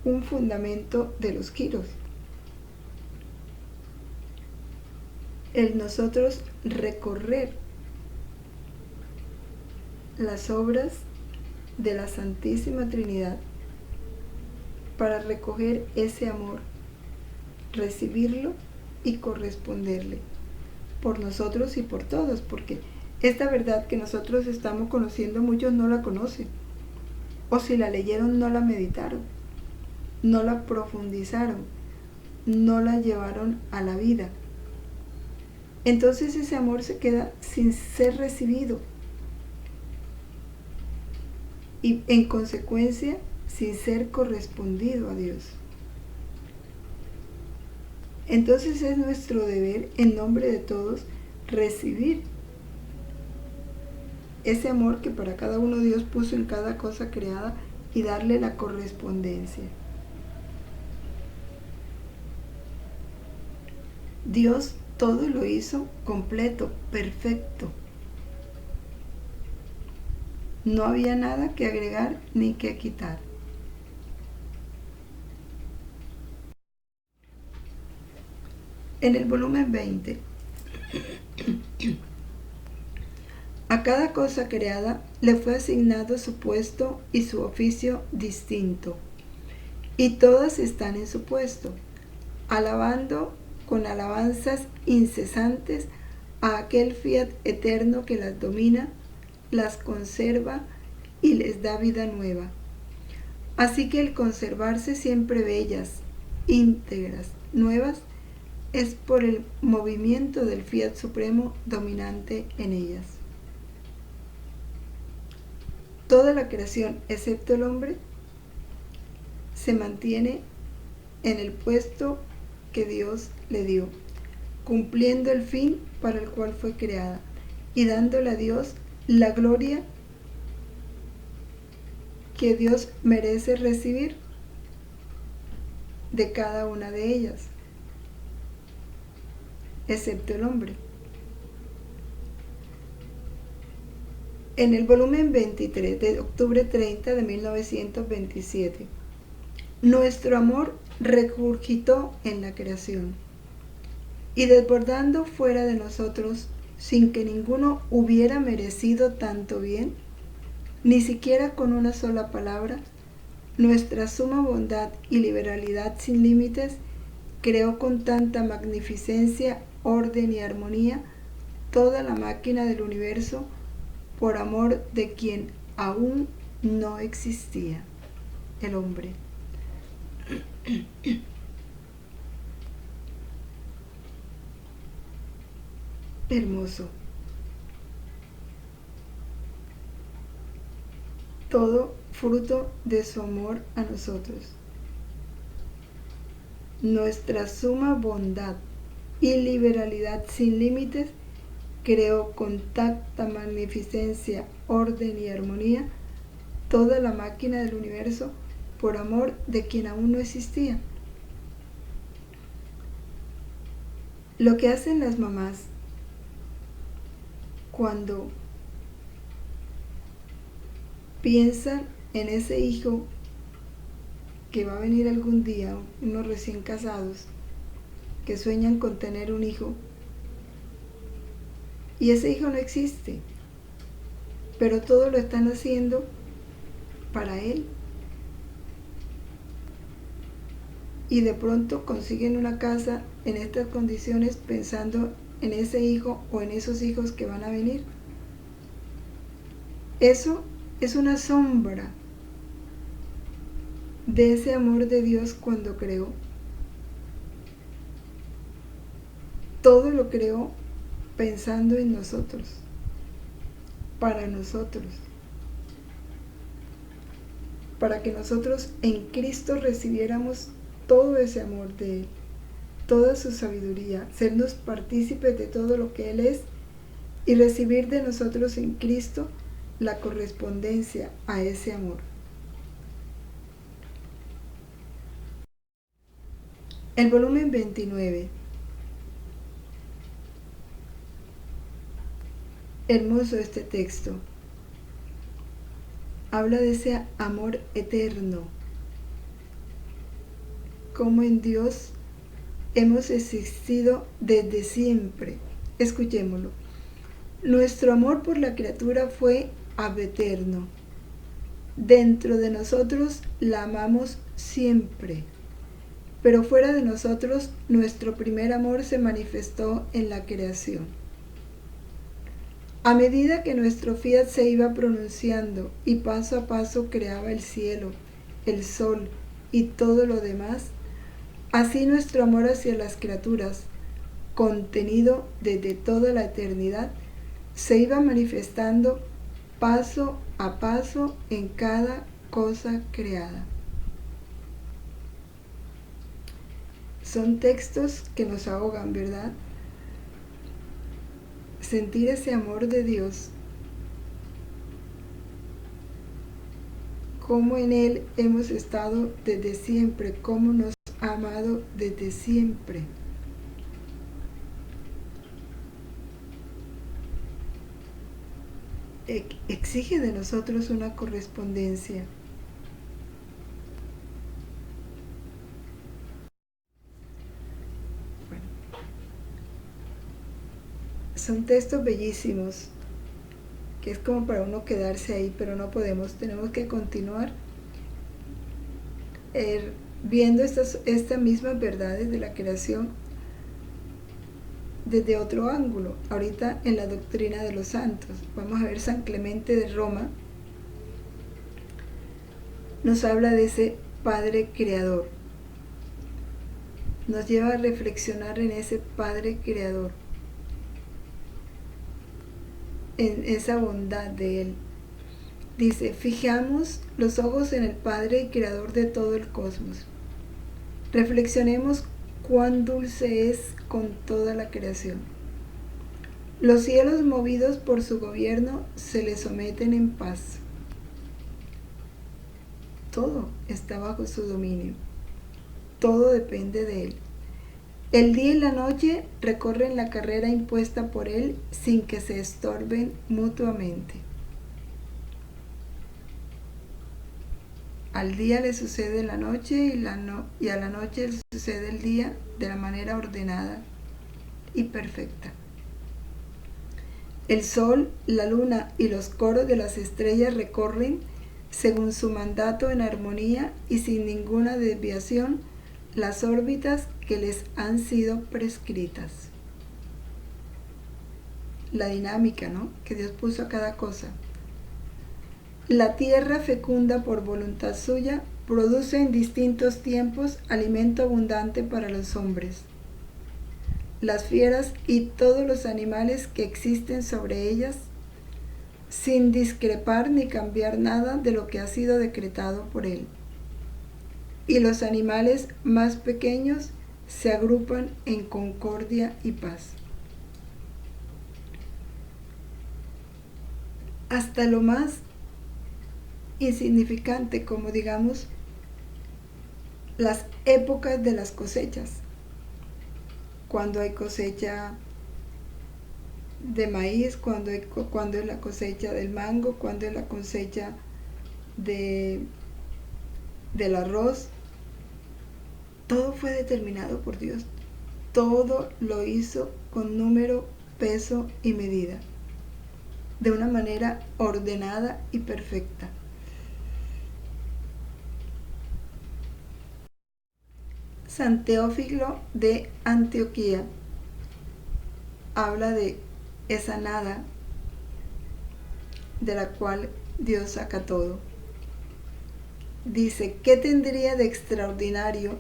un fundamento de los quiros. El nosotros recorrer las obras de la Santísima Trinidad para recoger ese amor, recibirlo y corresponderle por nosotros y por todos, porque esta verdad que nosotros estamos conociendo, muchos no la conocen, o si la leyeron no la meditaron, no la profundizaron, no la llevaron a la vida. Entonces ese amor se queda sin ser recibido y en consecuencia sin ser correspondido a Dios. Entonces es nuestro deber, en nombre de todos, recibir ese amor que para cada uno Dios puso en cada cosa creada y darle la correspondencia. Dios todo lo hizo completo, perfecto. No había nada que agregar ni que quitar. En el volumen 20, a cada cosa creada le fue asignado su puesto y su oficio distinto, y todas están en su puesto, alabando con alabanzas incesantes a aquel fiat eterno que las domina, las conserva y les da vida nueva. Así que el conservarse siempre bellas, íntegras, nuevas, es por el movimiento del fiat supremo dominante en ellas. Toda la creación, excepto el hombre, se mantiene en el puesto que Dios le dio, cumpliendo el fin para el cual fue creada y dándole a Dios la gloria que Dios merece recibir de cada una de ellas. excepto el hombre. En el volumen 23 de octubre 30 de 1927, nuestro amor regurgitó en la creación y desbordando fuera de nosotros sin que ninguno hubiera merecido tanto bien, ni siquiera con una sola palabra, nuestra suma bondad y liberalidad sin límites creó con tanta magnificencia, orden y armonía toda la máquina del universo por amor de quien aún no existía, el hombre. Hermoso. Todo fruto de su amor a nosotros. Nuestra suma bondad y liberalidad sin límites creó con tanta magnificencia, orden y armonía toda la máquina del universo por amor de quien aún no existía. Lo que hacen las mamás cuando piensan en ese hijo que va a venir algún día, unos recién casados que sueñan con tener un hijo, y ese hijo no existe, pero todo lo están haciendo para él. Y de pronto consiguen una casa en estas condiciones pensando en ese hijo o en esos hijos que van a venir. Eso es una sombra de ese amor de Dios cuando creó. Todo lo creó pensando en nosotros, para nosotros, para que nosotros en Cristo recibiéramos todo ese amor de Él, toda su sabiduría, sernos partícipes de todo lo que Él es y recibir de nosotros en Cristo la correspondencia a ese amor. El volumen 29. Hermoso este texto. Habla de ese amor eterno. Como en Dios hemos existido desde siempre. Escuchémoslo. Nuestro amor por la criatura fue ab eterno. Dentro de nosotros la amamos siempre. Pero fuera de nosotros, nuestro primer amor se manifestó en la creación. A medida que nuestro fiat se iba pronunciando y paso a paso creaba el cielo, el sol y todo lo demás, así nuestro amor hacia las criaturas, contenido desde toda la eternidad, se iba manifestando paso a paso en cada cosa creada. Son textos que nos ahogan, ¿verdad? Sentir ese amor de Dios, cómo en Él hemos estado desde siempre, cómo nos ha amado desde siempre. Exige de nosotros una correspondencia. Bueno, son textos bellísimos, que es como para uno quedarse ahí, pero no podemos, tenemos que continuar viendo estas mismas verdades de la creación desde otro ángulo. Ahorita en la doctrina de los santos, vamos a ver San Clemente de Roma, nos habla de ese Padre Creador, nos lleva a reflexionar en ese Padre Creador, en esa bondad de Él. Dice, fijamos los ojos en el Padre y Creador de todo el cosmos. Reflexionemos cuán dulce es con toda la creación. Los cielos, movidos por su gobierno, se le someten en paz. Todo está bajo su dominio. Todo depende de Él. El día y la noche recorren la carrera impuesta por él sin que se estorben mutuamente. Al día le sucede la noche y a la noche le sucede el día de la manera ordenada y perfecta. El sol, la luna y los coros de las estrellas recorren, según su mandato, en armonía y sin ninguna desviación, las órbitas que les han sido prescritas. La dinámica, ¿no?, que Dios puso a cada cosa. La tierra, fecunda por voluntad suya, produce en distintos tiempos alimento abundante para los hombres. Las fieras y todos los animales que existen sobre ellas, sin discrepar ni cambiar nada de lo que ha sido decretado por él. Y los animales más pequeños se agrupan en concordia y paz. Hasta lo más insignificante, como digamos las épocas de las cosechas, cuando hay cosecha de maíz, cuando es la cosecha del mango, cuando es la cosecha del arroz. Todo fue determinado por Dios. Todo lo hizo con número, peso y medida, de una manera ordenada y perfecta. San Teófilo de Antioquía habla de esa nada de la cual Dios saca todo. Dice, ¿qué tendría de extraordinario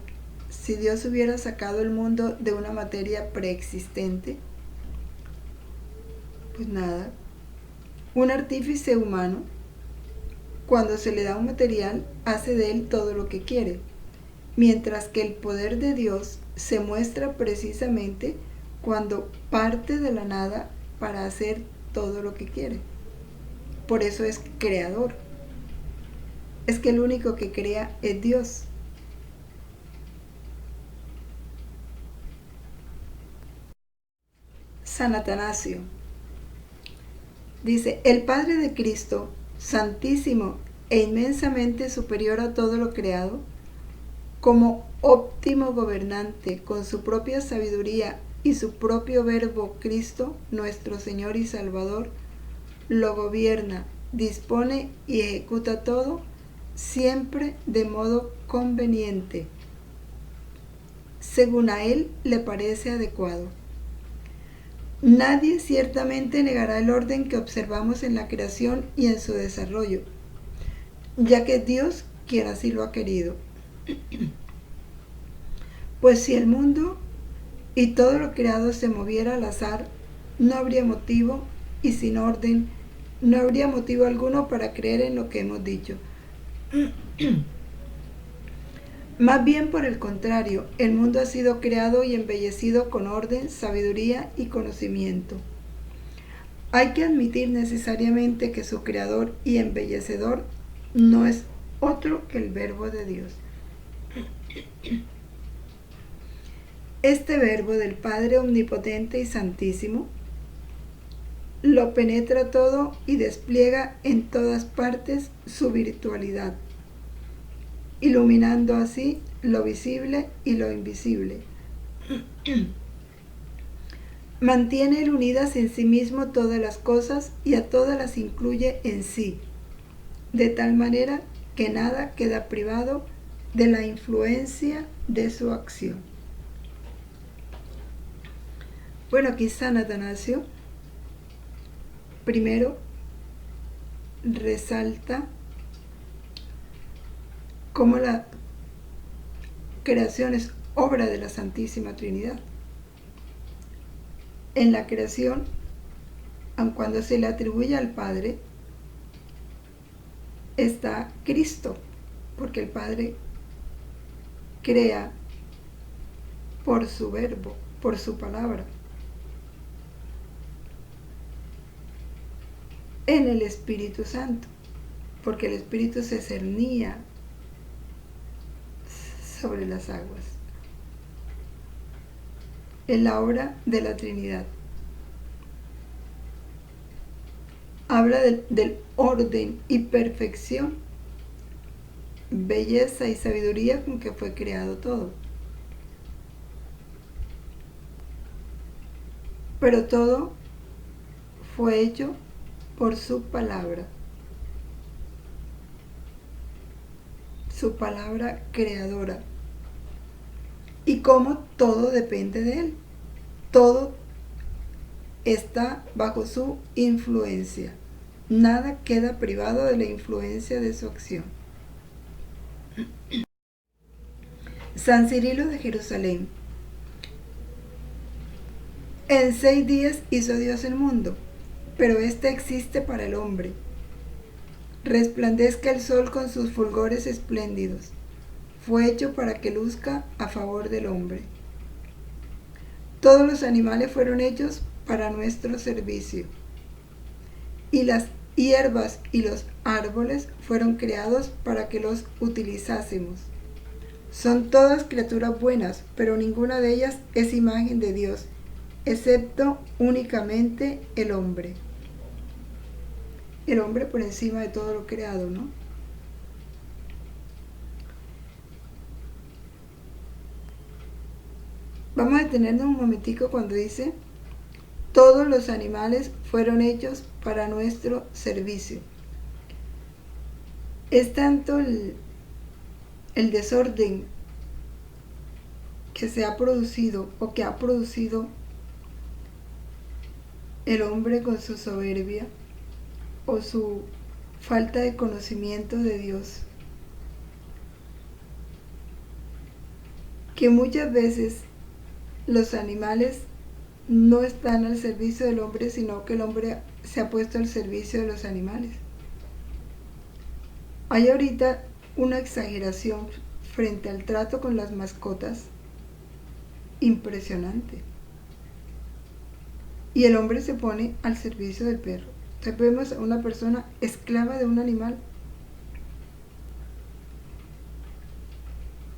si Dios hubiera sacado el mundo de una materia preexistente? Pues nada. Un artífice humano, cuando se le da un material, hace de él todo lo que quiere, mientras que el poder de Dios se muestra precisamente cuando parte de la nada para hacer todo lo que quiere. Por eso es creador. Es que el único que crea es Dios. San Atanasio dice, el Padre de Cristo, santísimo e inmensamente superior a todo lo creado, como óptimo gobernante con su propia sabiduría y su propio verbo Cristo, nuestro Señor y Salvador, lo gobierna, dispone y ejecuta todo, siempre de modo conveniente, según a él le parece adecuado. Nadie ciertamente negará el orden que observamos en la creación y en su desarrollo, ya que Dios quien así lo ha querido. Pues si el mundo y todo lo creado se moviera al azar, no habría motivo, y sin orden, no habría motivo alguno para creer en lo que hemos dicho. Más bien por el contrario, el mundo ha sido creado y embellecido con orden, sabiduría y conocimiento. Hay que admitir necesariamente que su creador y embellecedor no es otro que el Verbo de Dios. Este Verbo del Padre Omnipotente y Santísimo lo penetra todo y despliega en todas partes su virtualidad, iluminando así lo visible y lo invisible. Mantiene él unidas en sí mismo todas las cosas y a todas las incluye en sí, de tal manera que nada queda privado de la influencia de su acción. Bueno, aquí San Atanasio primero resalta cómo la creación es obra de la Santísima Trinidad. En la creación, aun cuando se le atribuye al Padre, está Cristo, porque el Padre crea por su verbo, por su palabra. En el Espíritu Santo, porque el Espíritu se cernía sobre las aguas. en la obra de la Trinidad. Habla del orden y perfección, belleza y sabiduría con que fue creado todo. Pero todo fue hecho por su palabra creadora. Y como todo depende de Él, todo está bajo su influencia. Nada queda privado de la influencia de su acción. San Cirilo de Jerusalén. En 6 días hizo Dios el mundo, pero éste existe para el hombre. Resplandezca el sol con sus fulgores espléndidos. Fue hecho para que luzca a favor del hombre. Todos los animales fueron hechos para nuestro servicio. Y las hierbas y los árboles fueron creados para que los utilizásemos. Son todas criaturas buenas, pero ninguna de ellas es imagen de Dios, excepto únicamente el hombre. El hombre por encima de todo lo creado, ¿no? Vamos a detenernos un momentico cuando dice: todos los animales fueron hechos para nuestro servicio. Es tanto el desorden que se ha producido o que ha producido el hombre con su soberbia o su falta de conocimiento de Dios, que muchas veces los animales no están al servicio del hombre, sino que el hombre se ha puesto al servicio de los animales. Hay ahorita una exageración frente al trato con las mascotas impresionante. Y el hombre se pone al servicio del perro. Entonces vemos a una persona esclava de un animal,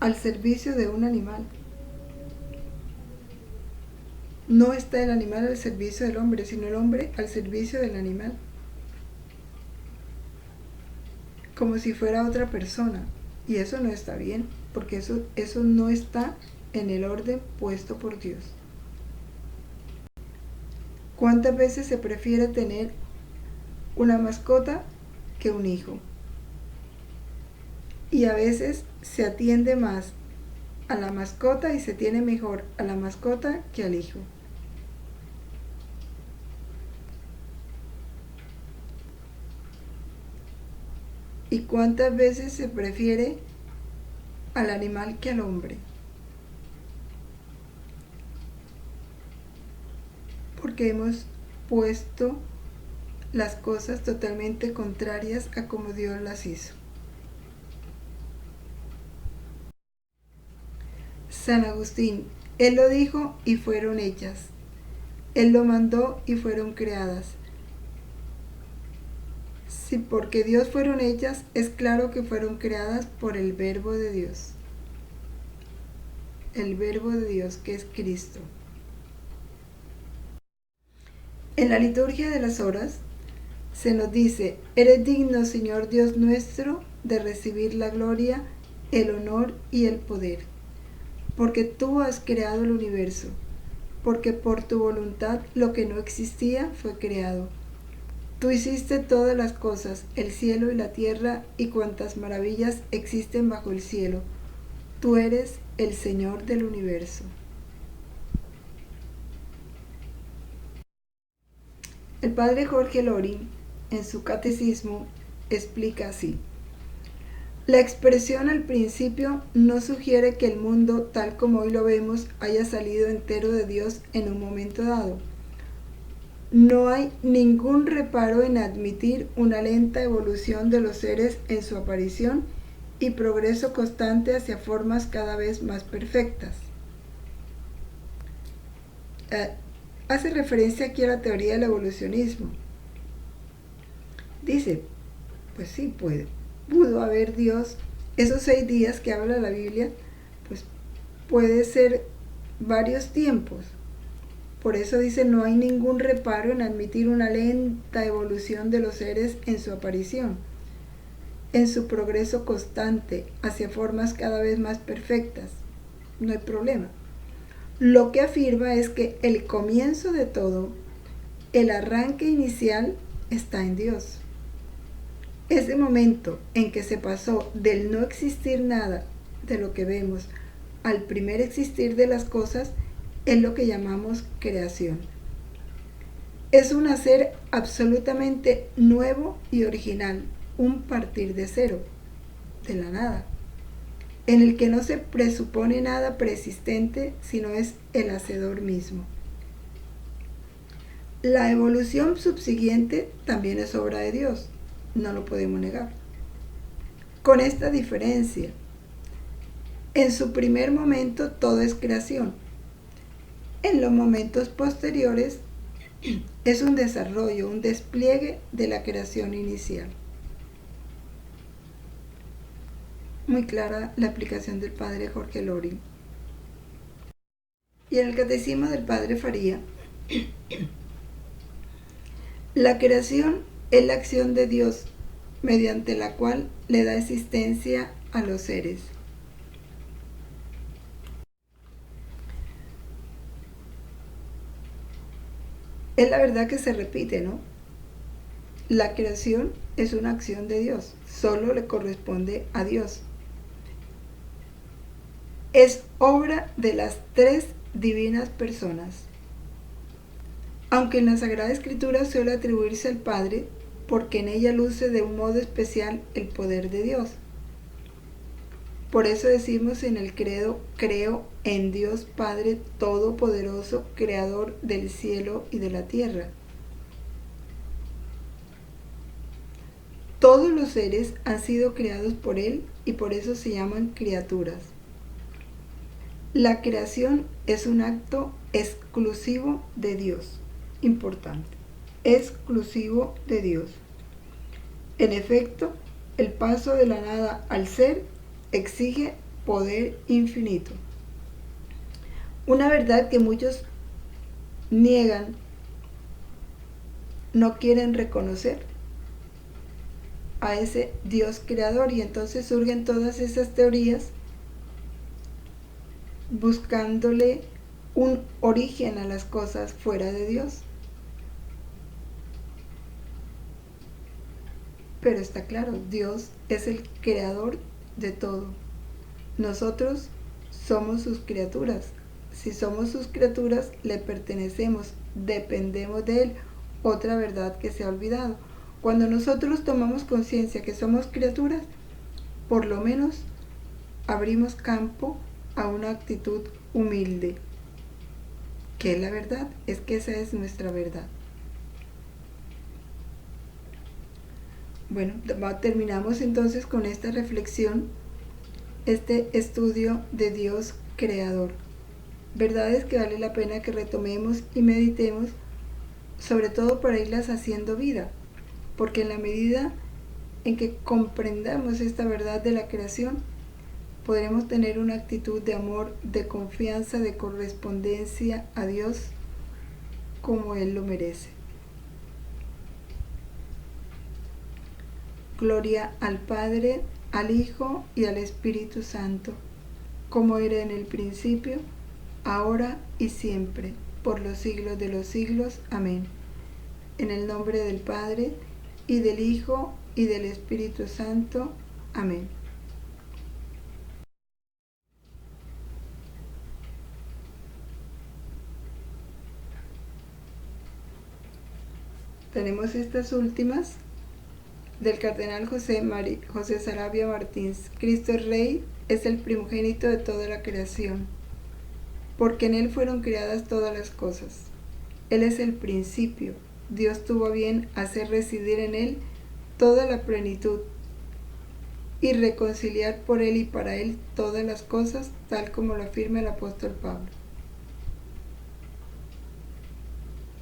al servicio de un animal. No está el animal al servicio del hombre, sino el hombre al servicio del animal. Como si fuera otra persona. Y eso no está bien, porque eso no está en el orden puesto por Dios. ¿Cuántas veces se prefiere tener una mascota que un hijo? Y a veces se atiende más a la mascota y se tiene mejor a la mascota que al hijo. ¿Y cuántas veces se prefiere al animal que al hombre? Porque hemos puesto las cosas totalmente contrarias a como Dios las hizo. San Agustín: Él lo dijo y fueron hechas. Él lo mandó y fueron creadas. Si porque Dios fueron hechas, es claro que fueron creadas por el Verbo de Dios. El Verbo de Dios, que es Cristo. En la liturgia de las horas se nos dice: eres digno, Señor Dios nuestro, de recibir la gloria, el honor y el poder, porque tú has creado el universo, porque por tu voluntad lo que no existía fue creado. Tú hiciste todas las cosas, el cielo y la tierra y cuantas maravillas existen bajo el cielo. Tú eres el Señor del universo. El padre Jorge Loring, en su catecismo, explica así: la expresión al principio no sugiere que el mundo, tal como hoy lo vemos, haya salido entero de Dios en un momento dado. No hay ningún reparo en admitir una lenta evolución de los seres en su aparición y progreso constante hacia formas cada vez más perfectas. Hace referencia aquí a la teoría del evolucionismo. Dice, pues sí, pudo haber Dios, esos 6 días que habla la Biblia, pues puede ser varios tiempos, Por eso dice, no hay ningún reparo en admitir una lenta evolución de los seres en su aparición, en su progreso constante hacia formas cada vez más perfectas. No hay problema. Lo que afirma es que el comienzo de todo, el arranque inicial, está en Dios. Ese momento en que se pasó del no existir nada de lo que vemos al primer existir de las cosas es lo que llamamos creación. Es un hacer absolutamente nuevo y original, un partir de cero, de la nada, en el que no se presupone nada preexistente, sino es el hacedor mismo. La evolución subsiguiente también es obra de Dios, no lo podemos negar. Con esta diferencia, en su primer momento todo es creación. En los momentos posteriores es un desarrollo, un despliegue de la creación inicial. Muy clara la aplicación del padre Jorge Loring. Y en el catecismo del padre Faría, la creación es la acción de Dios mediante la cual le da existencia a los seres. Es la verdad que se repite, ¿no? La creación es una acción de Dios, solo le corresponde a Dios. Es obra de las tres divinas personas. Aunque en la Sagrada Escritura suele atribuirse al Padre, porque en ella luce de un modo especial el poder de Dios. Por eso decimos en el credo, creo en Dios Padre Todopoderoso, Creador del cielo y de la tierra. Todos los seres han sido creados por Él y por eso se llaman criaturas. La creación es un acto exclusivo de Dios. Importante. Exclusivo de Dios. En efecto, el paso de la nada al ser exige poder infinito. Una verdad que muchos niegan, no quieren reconocer a ese Dios creador, y entonces surgen todas esas teorías buscándole un origen a las cosas fuera de Dios. Pero está claro, Dios es el creador de todo. Nosotros somos sus criaturas. Si somos sus criaturas, le pertenecemos, dependemos de Él. Otra verdad que se ha olvidado. Cuando nosotros tomamos conciencia que somos criaturas, por lo menos abrimos campo a una actitud humilde. ¿Qué es la verdad? Es que esa es nuestra verdad. Bueno, terminamos entonces con esta reflexión, este estudio de Dios creador. Verdades que vale la pena que retomemos y meditemos, sobre todo para irlas haciendo vida, porque en la medida en que comprendamos esta verdad de la creación, podremos tener una actitud de amor, de confianza, de correspondencia a Dios como Él lo merece. Gloria al Padre, al Hijo y al Espíritu Santo, como era en el principio, ahora y siempre, por los siglos de los siglos. Amén. En el nombre del Padre, y del Hijo, y del Espíritu Santo. Amén. Tenemos estas últimas del cardenal José Saravia Martins. Cristo es Rey, es el primogénito de toda la creación, porque en Él fueron creadas todas las cosas. Él es el principio. Dios tuvo a bien hacer residir en Él toda la plenitud y reconciliar por Él y para Él todas las cosas, tal como lo afirma el apóstol Pablo.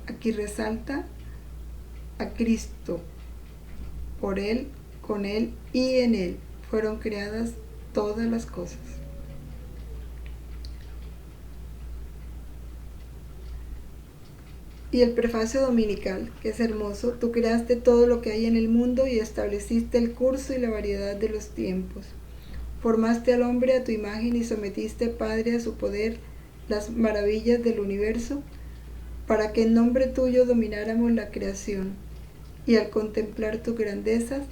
Aquí resalta a Cristo. Por Él, con Él y en Él fueron creadas todas las cosas. Y el prefacio dominical, que es hermoso. Tú creaste todo lo que hay en el mundo y estableciste el curso y la variedad de los tiempos. Formaste al hombre a tu imagen y sometiste, Padre, a su poder las maravillas del universo, para que en nombre tuyo domináramos la creación y al contemplar tus grandezas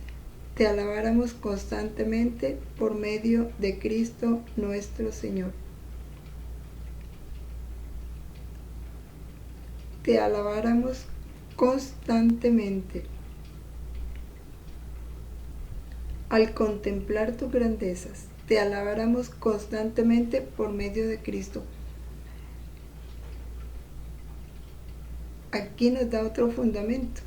te alabáramos constantemente por medio de Cristo nuestro Señor. Te alabáramos constantemente. Al contemplar tus grandezas, te alabáramos constantemente por medio de Cristo. Aquí nos da otro fundamento.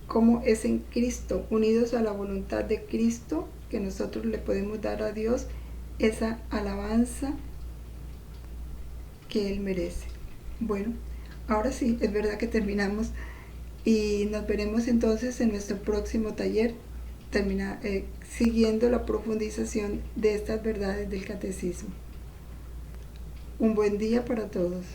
Cómo es en Cristo, unidos a la voluntad de Cristo, que nosotros le podemos dar a Dios esa alabanza que Él merece. Bueno, ahora sí, es verdad que terminamos y nos veremos entonces en nuestro próximo taller, siguiendo la profundización de estas verdades del catecismo. Un buen día para todos.